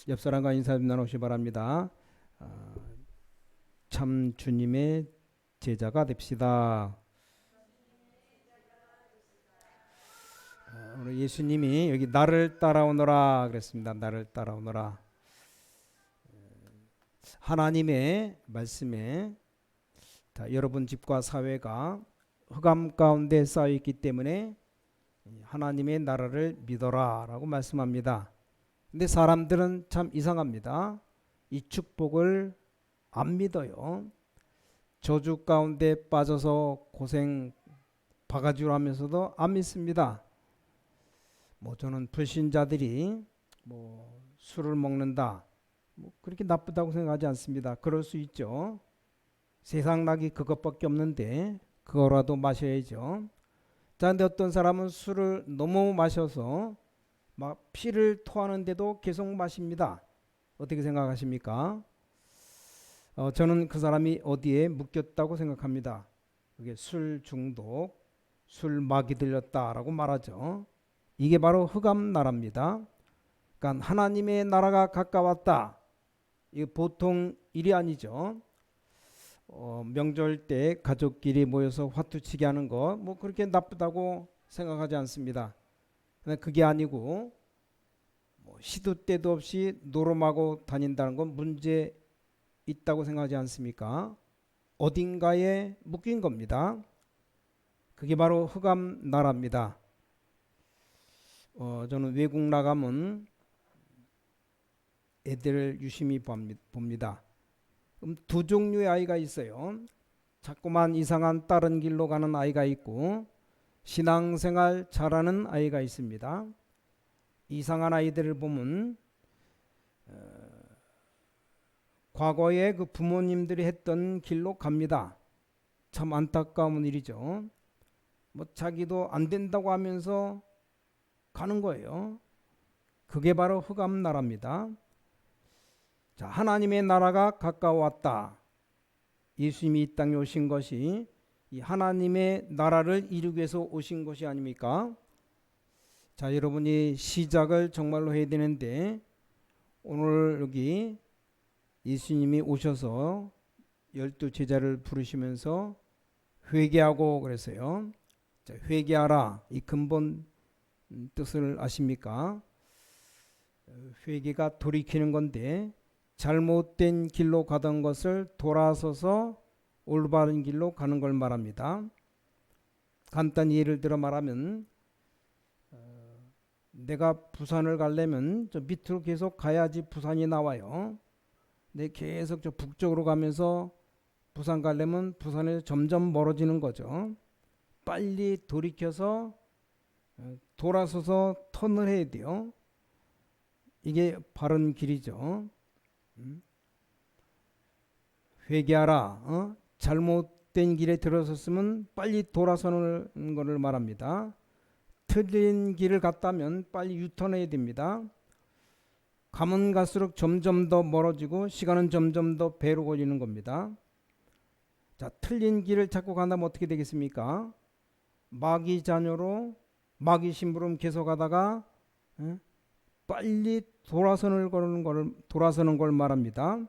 옆 사람과 인사 좀 나누시 바랍니다. 아, 참 주님의 제자가 됩시다. 오늘 예수님이 여기 나를 따라오너라 그랬습니다. 나를 따라오너라. 하나님의 말씀에 여러분 집과 사회가 흑암 가운데 쌓여 있기 때문에 하나님의 나라를 믿어라 라고 말씀합니다. 근데 사람들은 참 이상합니다. 이 축복을 안 믿어요. 저주 가운데 빠져서 고생 바가지로 하면서도 안 믿습니다. 저는 불신자들이 술을 먹는다 그렇게 나쁘다고 생각하지 않습니다. 그럴 수 있죠. 세상 낙이 그것밖에 없는데 그거라도 마셔야죠. 자, 근데 어떤 사람은 술을 너무 마셔서 막 피를 토하는데도 계속 마십니다. 어떻게 생각하십니까? 저는 그 사람이 어디에 묶였다고 생각합니다. 그게 술 중독, 술 막이 들렸다라고 말하죠. 이게 바로 흑암 나라입니다. 그러니까 하나님의 나라가 가까웠다. 이거 보통 일이 아니죠. 명절 때 가족끼리 모여서 화투치기 하는 거 그렇게 나쁘다고 생각하지 않습니다. 그게 아니고 시도 때도 없이 노름하고 다닌다는 건 문제 있다고 생각하지 않습니까? 어딘가에 묶인 겁니다. 그게 바로 흑암 나라입니다. 저는 외국 나가면 애들을 유심히 봅니다. 그럼 두 종류의 아이가 있어요. 자꾸만 이상한 다른 길로 가는 아이가 있고 신앙생활 잘하는 아이가 있습니다. 이상한 아이들을 보면 과거에 그 부모님들이 했던 길로 갑니다. 참 안타까운 일이죠. 자기도 안 된다고 하면서 가는 거예요. 그게 바로 흑암 나라입니다. 자, 하나님의 나라가 가까웠다. 예수님이 이 땅에 오신 것이 이 하나님의 나라를 이루기 위해서 오신 것이 아닙니까? 자, 여러분이 시작을 정말로 해야 되는데 오늘 여기 예수님이 오셔서 12제자를 부르시면서 회개하고 그랬어요. 자, 회개하라. 이 근본 뜻을 아십니까? 회개가 돌이키는 건데 잘못된 길로 가던 것을 돌아서서 올바른 길로 가는 걸 말합니다. 간단히 예를 들어 말하면 내가 부산을 가려면 저 밑으로 계속 가야지 부산이 나와요. 근데 계속 저 북쪽으로 가면서 부산 가려면 부산에서 점점 멀어지는 거죠. 빨리 돌이켜서 돌아서서 턴을 해야 돼요. 이게 바른 길이죠. 회개하라. 잘못된 길에 들어섰으면 빨리 돌아서는 것을 말합니다. 틀린 길을 갔다면 빨리 유턴해야 됩니다. 가면 갈수록 점점 더 멀어지고 시간은 점점 더 배로 걸리는 겁니다. 자, 틀린 길을 찾고 간다면 어떻게 되겠습니까? 마귀 자녀로 마귀 심부름 계속 하다가 빨리 돌아서는 걸 말합니다.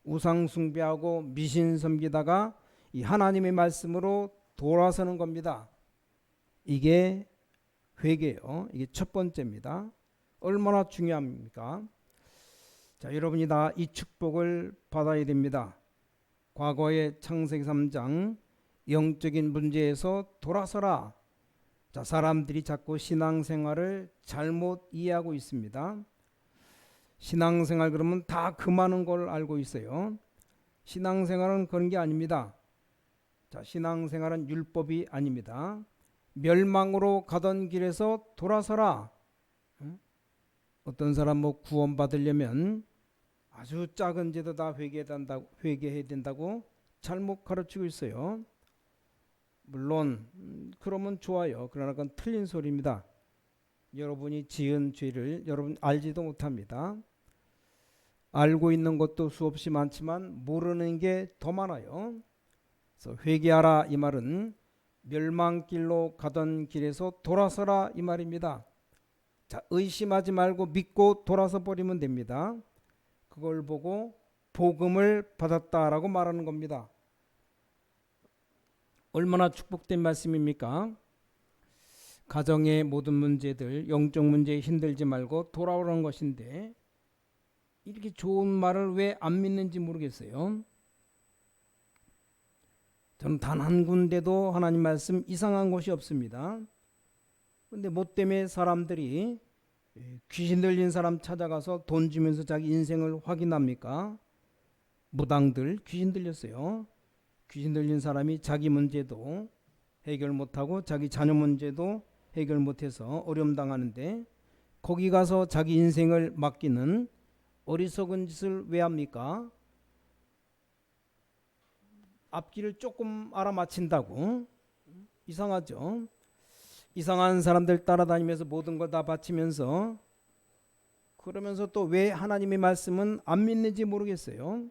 우상 숭배하고 미신 섬기다가 이 하나님의 말씀으로 돌아서는 겁니다. 이게 회개예요. 이게 첫 번째입니다. 얼마나 중요합니까? 자, 여러분이 다 이 축복을 받아야 됩니다. 과거의 창세기 3장 영적인 문제에서 돌아서라. 자, 사람들이 자꾸 신앙생활을 잘못 이해하고 있습니다. 신앙생활 그러면 다 그 많은 걸 알고 있어요. 신앙생활은 그런 게 아닙니다. 자, 신앙생활은 율법이 아닙니다. 멸망으로 가던 길에서 돌아서라. 어떤 사람 구원 받으려면 아주 작은 죄도 다 회개해야 된다고 잘못 가르치고 있어요. 물론 그러면 좋아요. 그러나 그건 틀린 소리입니다. 여러분이 지은 죄를 여러분 알지도 못합니다. 알고 있는 것도 수없이 많지만 모르는 게 더 많아요. 그래서 회개하라 이 말은 멸망길로 가던 길에서 돌아서라 이 말입니다. 자, 의심하지 말고 믿고 돌아서 버리면 됩니다. 그걸 보고 복음을 받았다라고 말하는 겁니다. 얼마나 축복된 말씀입니까? 가정의 모든 문제들, 영적 문제에 힘들지 말고 돌아오라는 것인데 이렇게 좋은 말을 왜 안 믿는지 모르겠어요. 저는 단 한 군데도 하나님 말씀 이상한 곳이 없습니다. 근데 뭐 때문에 사람들이 귀신 들린 사람 찾아가서 돈 주면서 자기 인생을 확인합니까? 무당들 귀신 들렸어요. 귀신 들린 사람이 자기 문제도 해결 못하고 자기 자녀 문제도 해결 못해서 어려움 당하는데 거기 가서 자기 인생을 맡기는 어리석은 짓을 왜 합니까? 앞길을 조금 알아맞힌다고. 이상하죠. 이상한 사람들 따라다니면서 모든 걸 다 바치면서 그러면서 또 왜 하나님의 말씀은 안 믿는지 모르겠어요.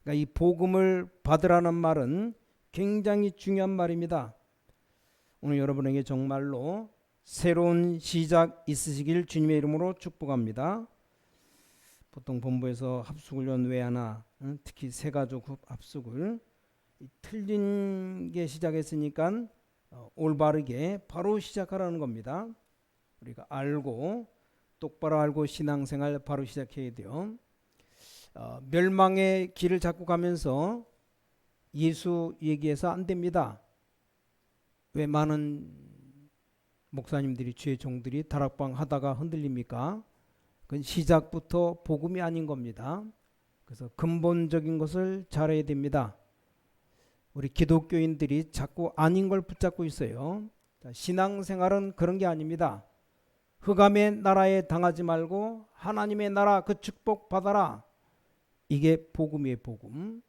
그러니까 이 복음을 받으라는 말은 굉장히 중요한 말입니다. 오늘 여러분에게 정말로 새로운 시작 있으시길 주님의 이름으로 축복합니다. 보통 본부에서 합숙훈련 왜 하나, 특히 새가족 합숙을 틀린 게 시작했으니까 올바르게 바로 시작하라는 겁니다. 우리가 알고 똑바로 알고 신앙생활 바로 시작해야 돼요. 멸망의 길을 잡고 가면서 예수 얘기해서 안 됩니다. 왜 많은 목사님들이 주의 종들이 다락방 하다가 흔들립니까? 그건 시작부터 복음이 아닌 겁니다. 그래서 근본적인 것을 잘해야 됩니다. 우리 기독교인들이 자꾸 아닌 걸 붙잡고 있어요. 신앙생활은 그런 게 아닙니다. 흑암의 나라에 당하지 말고 하나님의 나라 그 축복 받아라. 이게 복음이에요. 복음.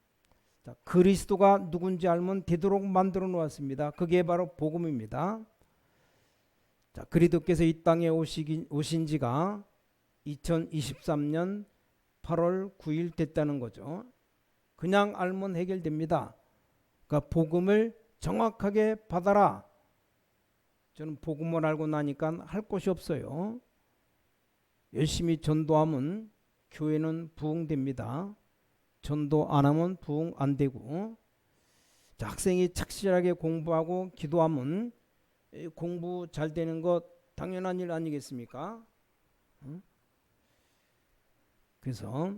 자, 그리스도가 누군지 알면 되도록 만들어 놓았습니다. 그게 바로 복음입니다. 자, 그리스도께서 이 땅에 오신 지가 2023년 8월 9일 됐다는 거죠. 그냥 알면 해결됩니다. 그러니까 복음을 정확하게 받아라. 저는 복음을 알고 나니까 할 것이 없어요. 열심히 전도하면 교회는 부흥됩니다. 전도 안 하면 부흥 안 되고, 자, 학생이 착실하게 공부하고 기도하면 공부 잘 되는 것 당연한 일 아니겠습니까? 그래서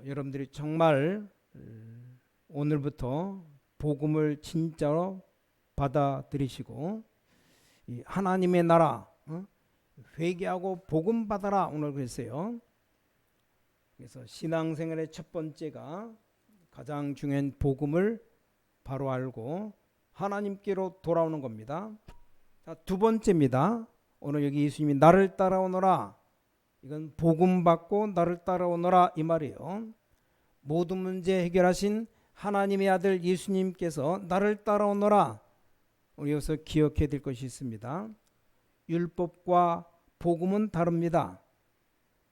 여러분들이 정말 오늘부터 복음을 진짜로 받아들이시고 이 하나님의 나라 회개하고 복음 받아라 오늘 그랬어요. 그래서 신앙생활의 첫 번째가 가장 중요한 복음을 바로 알고 하나님께로 돌아오는 겁니다. 자, 두 번째입니다. 오늘 여기 예수님이 나를 따라오너라. 이건 복음 받고 나를 따라오너라 이 말이에요. 모든 문제 해결하신 하나님의 아들 예수님께서 나를 따라오너라. 우리 여기서 기억해야 될 것이 있습니다. 율법과 복음은 다릅니다.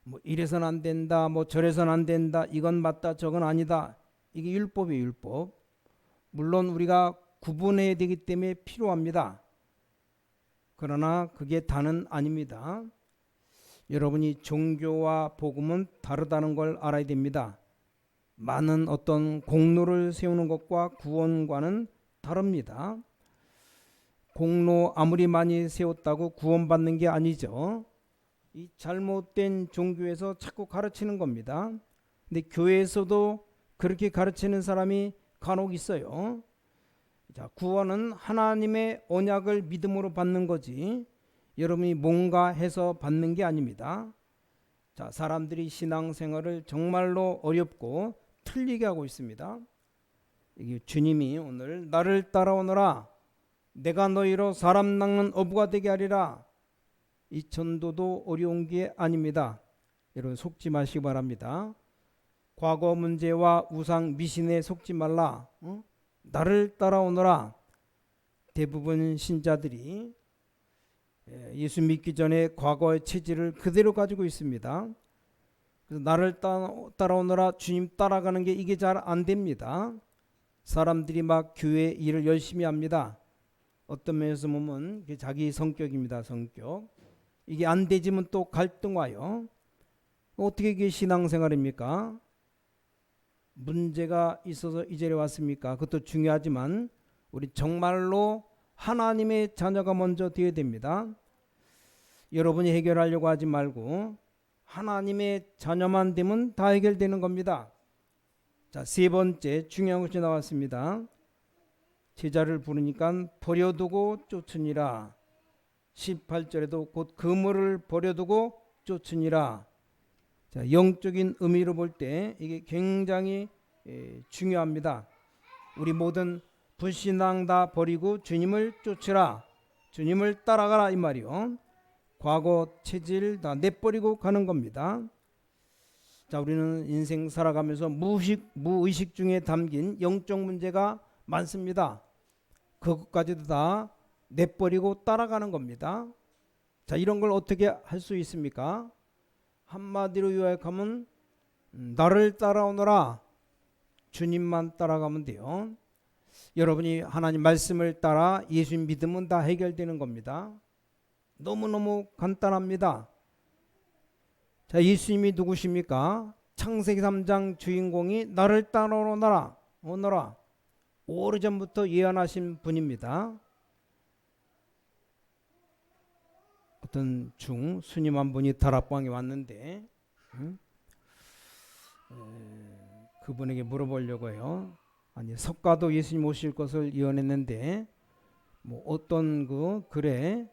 뭐 이래서는 안 된다, 뭐 저래서는 안 된다, 이건 맞다, 저건 아니다. 이게 율법이에요, 율법. 물론 우리가 구분해야 되기 때문에 필요합니다. 그러나 그게 다는 아닙니다. 여러분이 종교와 복음은 다르다는 걸 알아야 됩니다. 많은 어떤 공로를 세우는 것과 구원과는 다릅니다. 공로 아무리 많이 세웠다고 구원받는 게 아니죠. 이 잘못된 종교에서 자꾸 가르치는 겁니다. 근데 교회에서도 그렇게 가르치는 사람이 간혹 있어요. 자, 구원은 하나님의 언약을 믿음으로 받는 거지 여러분이 뭔가 해서 받는 게 아닙니다. 자, 사람들이 신앙생활을 정말로 어렵고 틀리게 하고 있습니다. 이게 주님이 오늘 나를 따라오너라. 내가 너희로 사람 낚는 어부가 되게 하리라. 이 전도도 어려운 게 아닙니다. 여러분 속지 마시기 바랍니다. 과거 문제와 우상 미신에 속지 말라. 나를 따라오너라. 대부분 신자들이 예수 믿기 전에 과거의 체질을 그대로 가지고 있습니다. 그래서 나를 따라오너라 주님 따라가는 게 이게 잘 안 됩니다. 사람들이 막 교회 일을 열심히 합니다. 어떤 면에서 보면 자기 성격입니다. 성격. 이게 안 되지면 또 갈등 와요. 어떻게 이게 신앙생활입니까? 문제가 있어서 이 자리에 왔습니까? 그것도 중요하지만 우리 정말로 하나님의 자녀가 먼저 되어야 됩니다. 여러분이 해결하려고 하지 말고 하나님의 자녀만 되면 다 해결되는 겁니다. 자, 세 번째 중요한 것이 나왔습니다. 제자를 부르니까 버려두고 쫓으니라. 18절에도 곧 그물을 버려두고 쫓으니라. 자, 영적인 의미로 볼 때 이게 굉장히 중요합니다. 우리 모든 불신앙 다 버리고 주님을 쫓으라, 주님을 따라가라 이 말이요. 과거 체질 다 내버리고 가는 겁니다. 자, 우리는 인생 살아가면서 무의식 중에 담긴 영적 문제가 많습니다. 그것까지도 다 내버리고 따라가는 겁니다. 자, 이런 걸 어떻게 할 수 있습니까? 한마디로 요약하면 나를 따라오너라, 주님만 따라가면 돼요. 여러분이 하나님 말씀을 따라 예수님 믿으면 다 해결되는 겁니다. 너무너무 간단합니다. 자, 예수님이 누구십니까? 창세기 3장 주인공이 나를 따라오너라, 오래전부터 예언하신 분입니다. 어떤 스님 한 분이 다락방에 왔는데 그분에게 물어보려고 해요. 아니, 석가도 예수님 오실 것을 예언했는데 뭐 어떤 그 글에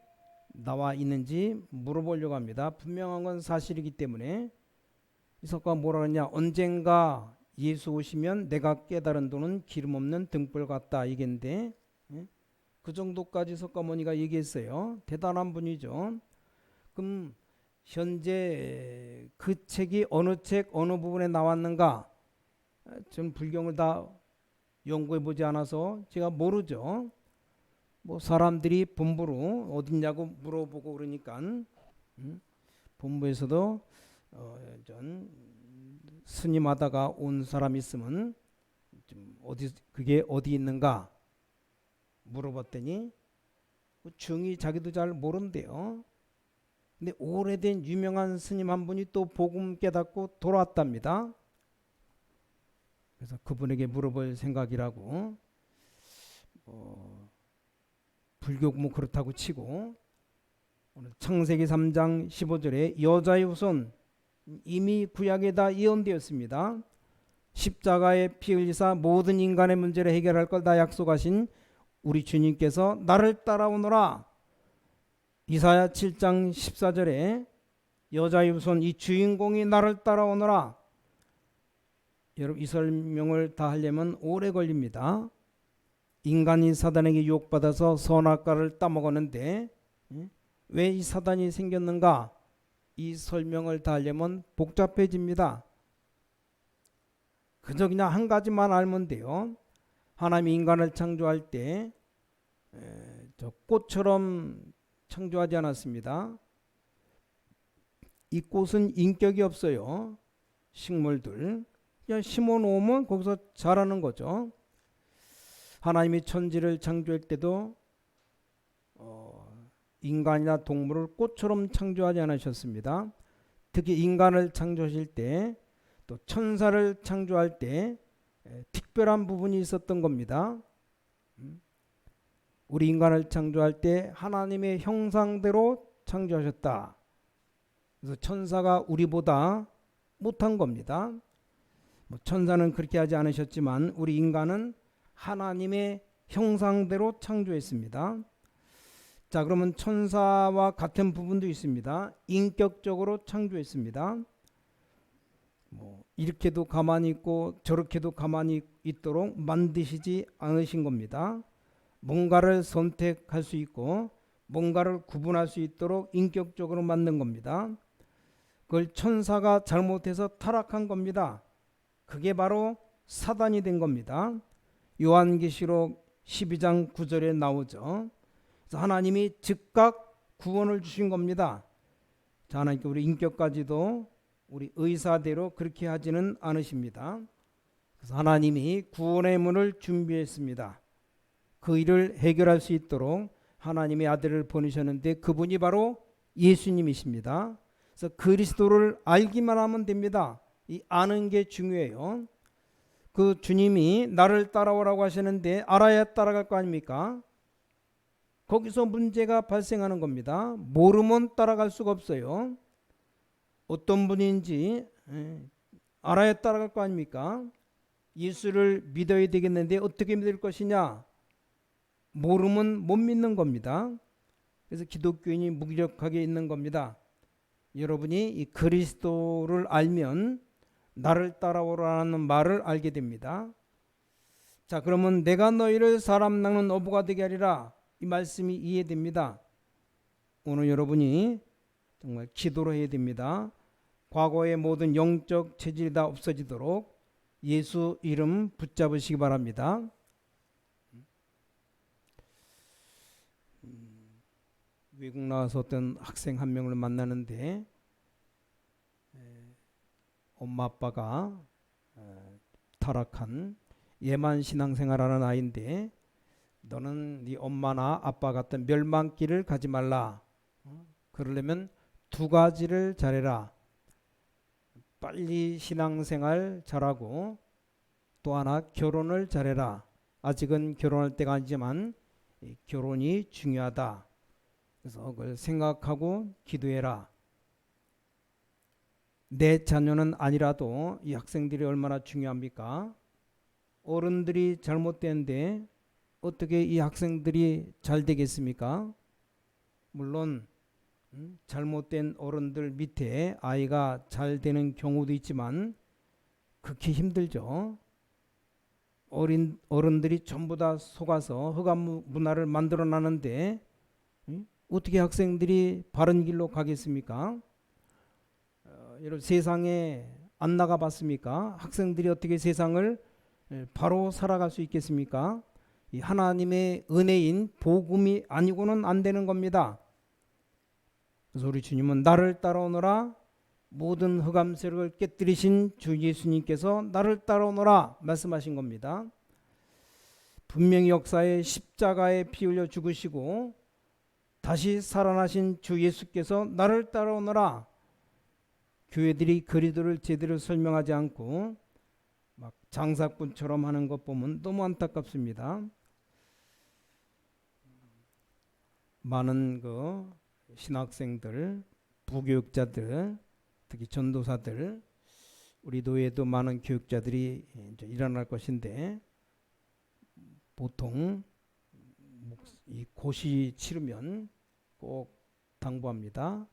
나와 있는지 물어보려고 합니다. 분명한 건 사실이기 때문에. 이 석가가 뭐라 그러냐, 언젠가 예수 오시면 내가 깨달은 도는 기름 없는 등불 같다 이겠는데, 그 정도까지 석가모니가 얘기했어요. 대단한 분이죠. 그럼 현재 그 책이 어느 책 어느 부분에 나왔는가, 전 불경을 다 연구해 보지 않아서 제가 모르죠. 뭐 사람들이 본부로 어딨냐고 물어보고 그러니까 본부에서도 전 스님하다가 온 사람 있으면 좀 그게 어디 있는가 물어봤더니 중이 자기도 잘 모른대요. 근데 오래된 유명한 스님 한 분이 또 복음 깨닫고 돌아왔답니다. 그래서 그분에게 물어볼 생각이라고. 불교 뭐 그렇다고 치고, 오늘 창세기 3장 15절에 여자의 후손, 이미 구약에 다 예언되었습니다. 십자가에 피 흘리사 모든 인간의 문제를 해결할 걸 다 약속하신 우리 주님께서 나를 따라오너라. 이사야 7장 14절에 여자의 후손, 이 주인공이 나를 따라오너라. 여러분, 이 설명을 다 하려면 오래 걸립니다. 인간이 사단에게 유혹받아서 선악과를 따먹었는데 왜 이 사단이 생겼는가? 이 설명을 다 하려면 복잡해집니다. 그저 그냥 한 가지만 알면 돼요. 하나님이 인간을 창조할 때 저 꽃처럼 창조하지 않았습니다. 이 꽃은 인격이 없어요. 식물들 그냥 심어놓으면 거기서 자라는 거죠. 하나님이 천지를 창조할 때도 인간이나 동물을 꽃처럼 창조하지 않으셨습니다. 특히 인간을 창조하실 때, 또 천사를 창조할 때 특별한 부분이 있었던 겁니다. 우리 인간을 창조할 때 하나님의 형상대로 창조하셨다. 그래서 천사가 우리보다 못한 겁니다. 뭐 천사는 그렇게 하지 않으셨지만 우리 인간은 하나님의 형상대로 창조했습니다. 자, 그러면 천사와 같은 부분도 있습니다. 인격적으로 창조했습니다. 뭐 이렇게도 가만히 있고 저렇게도 가만히 있도록 만드시지 않으신 겁니다. 뭔가를 선택할 수 있고 뭔가를 구분할 수 있도록 인격적으로 만든 겁니다. 그걸 천사가 잘못해서 타락한 겁니다. 그게 바로 사단이 된 겁니다. 요한계시록 12장 9절에 나오죠. 그래서 하나님이 즉각 구원을 주신 겁니다. 자, 하나님께 우리 인격까지도 우리 의사대로 그렇게 하지는 않으십니다. 그래서 하나님이 구원의 문을 준비했습니다. 그 일을 해결할 수 있도록 하나님의 아들을 보내셨는데 그분이 바로 예수님이십니다. 그래서 그리스도를 알기만 하면 됩니다. 이 아는 게 중요해요. 그 주님이 나를 따라오라고 하시는데 알아야 따라갈 거 아닙니까? 거기서 문제가 발생하는 겁니다. 모르면 따라갈 수가 없어요. 어떤 분인지 알아야 따라갈 거 아닙니까? 예수를 믿어야 되겠는데 어떻게 믿을 것이냐? 모르면 못 믿는 겁니다. 그래서 기독교인이 무기력하게 있는 겁니다. 여러분이 이 그리스도를 알면 나를 따라오라는 말을 알게 됩니다. 자, 그러면 내가 너희를 사람 낚는 어부가 되게 하리라, 이 말씀이 이해됩니다. 오늘 여러분이 정말 기도를 해야 됩니다. 과거의 모든 영적 체질이 다 없어지도록 예수 이름 붙잡으시기 바랍니다. 외국 나와서 어떤 학생 한 명을 만나는데 엄마 아빠가 타락한 예만 신앙생활하는 아이인데 너는 네 엄마나 아빠 같은 멸망길을 가지 말라. 그러려면 두 가지를 잘해라. 빨리 신앙생활 잘하고 또 하나 결혼을 잘해라. 아직은 결혼할 때가 아니지만 결혼이 중요하다. 그래서 그걸 생각하고 기도해라. 내 자녀는 아니라도 이 학생들이 얼마나 중요합니까? 어른들이 잘못되는데 어떻게 이 학생들이 잘 되겠습니까? 물론 잘못된 어른들 밑에 아이가 잘 되는 경우도 있지만 극히 힘들죠. 어른들이 전부 다 속아서 흑암 문화를 만들어 놨는데 어떻게 학생들이 바른 길로 가겠습니까? 여러분 세상에 안 나가 봤습니까? 학생들이 어떻게 세상을 바로 살아갈 수 있겠습니까? 이 하나님의 은혜인 복음이 아니고는 안 되는 겁니다. 그래서 우리 주님은 나를 따라오너라, 모든 흑암 세력을 깨뜨리신 주 예수님께서 나를 따라오너라 말씀하신 겁니다. 분명히 역사에 십자가에 피 흘려 죽으시고 다시 살아나신 주 예수께서 나를 따라오너라. 교회들이 그리스도를 제대로 설명하지 않고 막 장사꾼처럼 하는 것 보면 너무 안타깝습니다. 많은 그 신학생들, 부교육자들, 특히 전도사들, 우리 교회에도 많은 교육자들이 이제 일어날 것인데 보통 이 고시 치르면 꼭 당부합니다.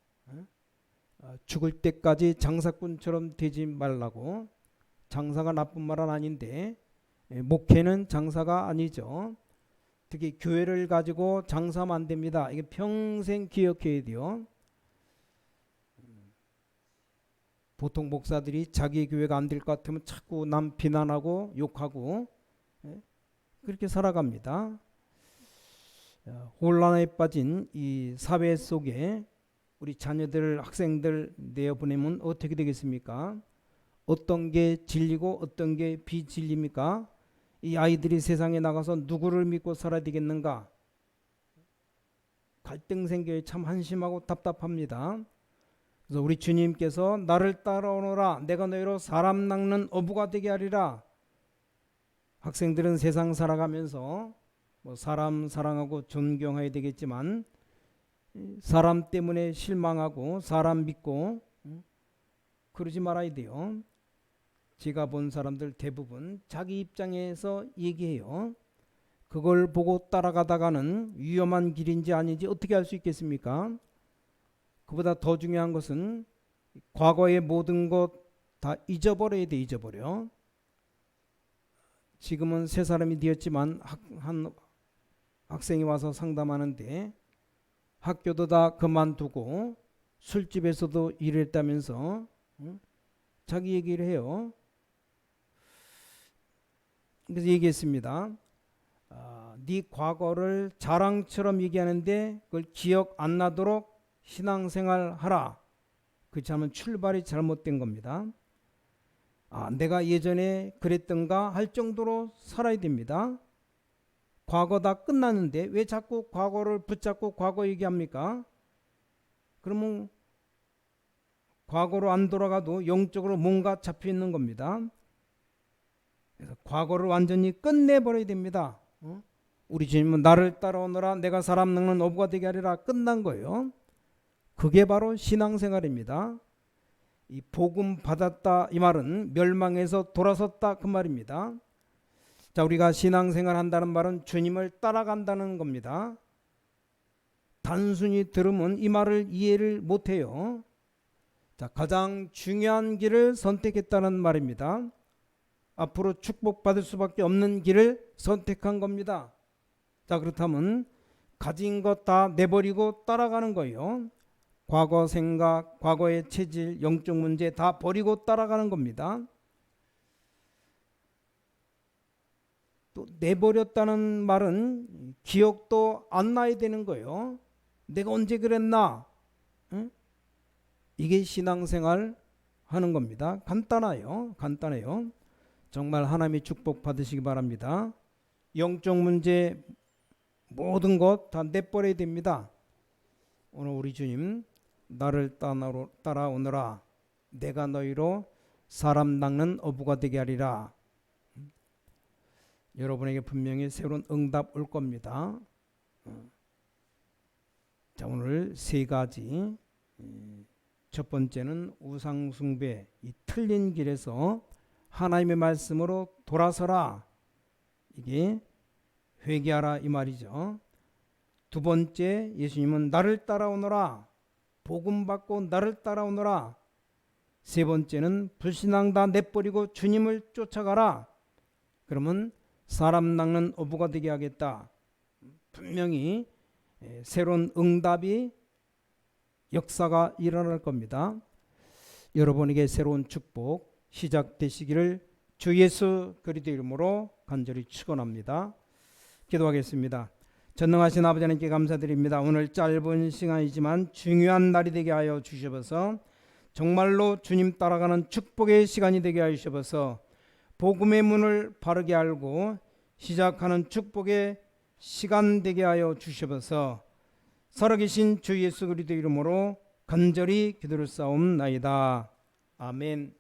죽을 때까지 장사꾼처럼 되지 말라고. 장사가 나쁜 말은 아닌데 목회는 장사가 아니죠. 특히 교회를 가지고 장사하면 안 됩니다. 이게 평생 기억해야 돼요. 보통 목사들이 자기 교회가 안 될 것 같으면 자꾸 남 비난하고 욕하고 그렇게 살아갑니다. 혼란에 빠진 이 사회 속에 우리 자녀들, 학생들 내어보내면 어떻게 되겠습니까? 어떤 게 진리고 어떤 게 비진리입니까? 이 아이들이 세상에 나가서 누구를 믿고 살아야 되겠는가? 갈등 생겨요. 참 한심하고 답답합니다. 그래서 우리 주님께서 나를 따라오너라, 내가 너희로 사람 낚는 어부가 되게 하리라. 학생들은 세상 살아가면서 뭐 사람 사랑하고 존경해야 되겠지만 사람 때문에 실망하고 사람 믿고 그러지 말아야 돼요. 제가 본 사람들 대부분 자기 입장에서 얘기해요. 그걸 보고 따라가다가는 위험한 길인지 아닌지 어떻게 알 수 있겠습니까? 그보다 더 중요한 것은 과거의 모든 것 다 잊어버려야 돼. 잊어버려. 지금은 세 사람이 되었지만 한 학생이 와서 상담하는데 학교도 다 그만두고 술집에서도 일했다면서 자기 얘기를 해요. 그래서 얘기했습니다. 네 과거를 자랑처럼 얘기하는데 그걸 기억 안 나도록 신앙생활 하라. 그렇지 않으면 출발이 잘못된 겁니다. 내가 예전에 그랬던가 할 정도로 살아야 됩니다. 과거 다 끝났는데 왜 자꾸 과거를 붙잡고 과거 얘기합니까? 그러면 과거로 안 돌아가도 영적으로 뭔가 잡혀 있는 겁니다. 그래서 과거를 완전히 끝내버려야 됩니다. 우리 주님은 나를 따라오너라 내가 사람 낚는 어부가 되게 하리라 끝난 거예요. 그게 바로 신앙생활입니다. 이 복음 받았다 이 말은 멸망에서 돌아섰다 그 말입니다. 자, 우리가 신앙생활 한다는 말은 주님을 따라간다는 겁니다. 단순히 들으면 이 말을 이해를 못해요. 자, 가장 중요한 길을 선택했다는 말입니다. 앞으로 축복받을 수밖에 없는 길을 선택한 겁니다. 자, 그렇다면 가진 것 다 내버리고 따라가는 거예요. 과거 생각, 과거의 체질, 영적 문제 다 버리고 따라가는 겁니다. 또 내버렸다는 말은 기억도 안 나야 되는 거예요. 내가 언제 그랬나? 응? 이게 신앙생활 하는 겁니다. 간단해요. 정말 하나님의 축복 받으시기 바랍니다. 영적 문제 모든 것 다 내버려야 됩니다. 오늘 우리 주님 나를 따라오너라 내가 너희로 사람 낚는 어부가 되게 하리라. 여러분에게 분명히 새로운 응답 올 겁니다. 자, 오늘 세 가지. 첫 번째는 우상숭배, 이 틀린 길에서 하나님의 말씀으로 돌아서라. 이게 회개하라 이 말이죠. 두 번째, 예수님은 나를 따라오너라. 복음 받고 나를 따라오너라. 세 번째는 불신앙 다 내버리고 주님을 쫓아가라. 그러면 사람 낚는 어부가 되게 하겠다. 분명히 새로운 응답이 역사가 일어날 겁니다. 여러분에게 새로운 축복 시작되시기를 주 예수 그리스도 이름으로 간절히 축원합니다. 기도하겠습니다. 전능하신 아버지 하나님께 감사드립니다. 오늘 짧은 시간이지만 중요한 날이 되게 하여 주셔서 정말로 주님 따라가는 축복의 시간이 되게 하여 주셔서 복음의 문을 바르게 알고 시작하는 축복의 시간 되게 하여 주셔서 살아계신 주 예수 그리스도 이름으로 간절히 기도를 싸움나이다. 아멘.